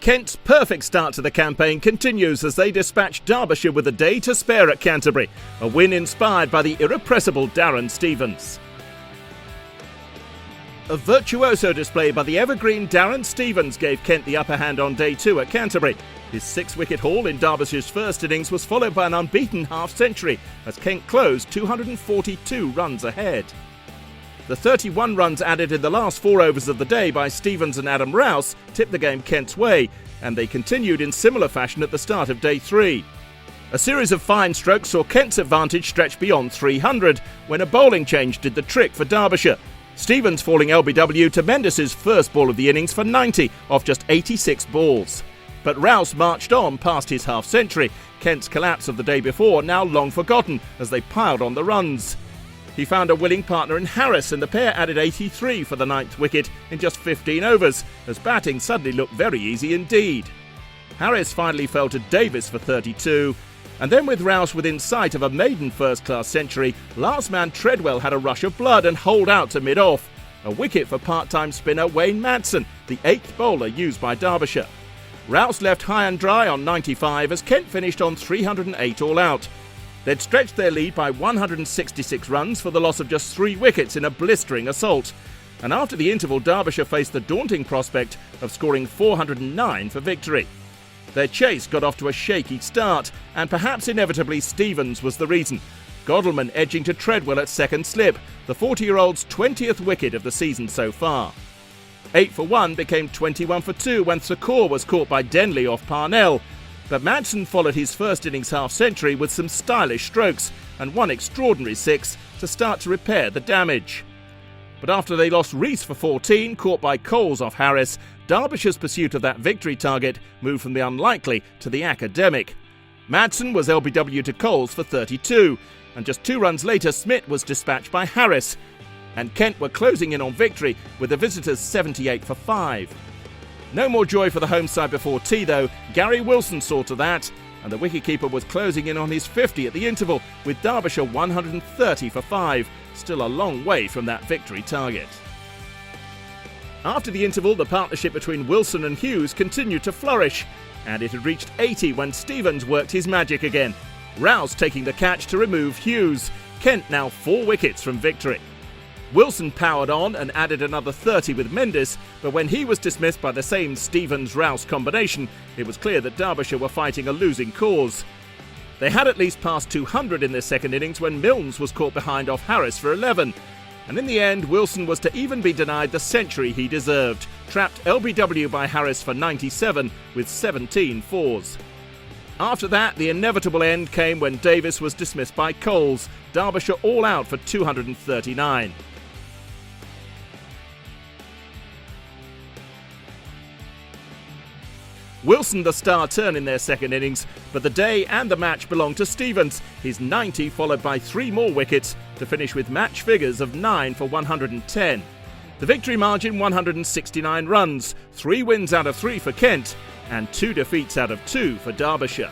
Kent's perfect start to the campaign continues as they dispatch Derbyshire with a day to spare at Canterbury, a win inspired by the irrepressible Darren Stevens. A virtuoso display by the evergreen Darren Stevens gave Kent the upper hand on day 2 at Canterbury. His 6-wicket haul in Derbyshire's first innings was followed by an unbeaten half-century as Kent closed 242 runs ahead. The 31 runs added in the last 4 overs of the day by Stevens and Adam Rouse tipped the game Kent's way, and they continued in similar fashion at the start of day 3. A series of fine strokes saw Kent's advantage stretch beyond 300 when a bowling change did the trick for Derbyshire. Stevens falling LBW to Mendis's first ball of the innings for 90 off just 86 balls. But Rouse marched on past his half-century, Kent's collapse of the day before now long forgotten as they piled on the runs. He found a willing partner in Harris, and the pair added 83 for the 9th wicket in just 15 overs, as batting suddenly looked very easy indeed. Harris finally fell to Davis for 32, and then with Rouse within sight of a maiden first-class century, last man Treadwell had a rush of blood and holed out to mid-off. A wicket for part-time spinner Wayne Madsen, the 8th bowler used by Derbyshire. Rouse left high and dry on 95 as Kent finished on 308 all out. They'd stretched their lead by 166 runs for the loss of just 3 wickets in a blistering assault. And after the interval, Derbyshire faced the daunting prospect of scoring 409 for victory. Their chase got off to a shaky start, and perhaps inevitably Stevens was the reason. Godalming edging to Treadwell at second slip, the 40-year-old's 20th wicket of the season so far. 8 for 1 became 21 for 2 when Sakor was caught by Denley off Parnell. But Madsen followed his first innings half-century with some stylish strokes and one extraordinary 6 to start to repair the damage. But after they lost Rees for 14, caught by Coles off Harris, Derbyshire's pursuit of that victory target moved from the unlikely to the academic. Madsen was LBW to Coles for 32, and just 2 runs later Smith was dispatched by Harris, and Kent were closing in on victory with the visitors 78 for 5. No more joy for the home side before tea though. Gary Wilson saw to that, and the wicketkeeper was closing in on his 50 at the interval with Derbyshire 130 for 5, still a long way from that victory target. After the interval, the partnership between Wilson and Hughes continued to flourish, and it had reached 80 when Stevens worked his magic again. Rouse taking the catch to remove Hughes. Kent now 4 wickets from victory. Wilson powered on and added another 30 with Mendis, but when he was dismissed by the same Stevens-Rouse combination, it was clear that Derbyshire were fighting a losing cause. They had at least passed 200 in their second innings when Milnes was caught behind off Harris for 11. And in the end, Wilson was to even be denied the century he deserved, trapped LBW by Harris for 97 with 17 fours. After that, the inevitable end came when Davis was dismissed by Coles, Derbyshire all out for 239. Wilson the star turn in their second innings, but the day and the match belonged to Stevens, his 90 followed by 3 more wickets to finish with match figures of 9 for 110. The victory margin 169 runs, 3 wins out of 3 for Kent, and 2 defeats out of 2 for Derbyshire.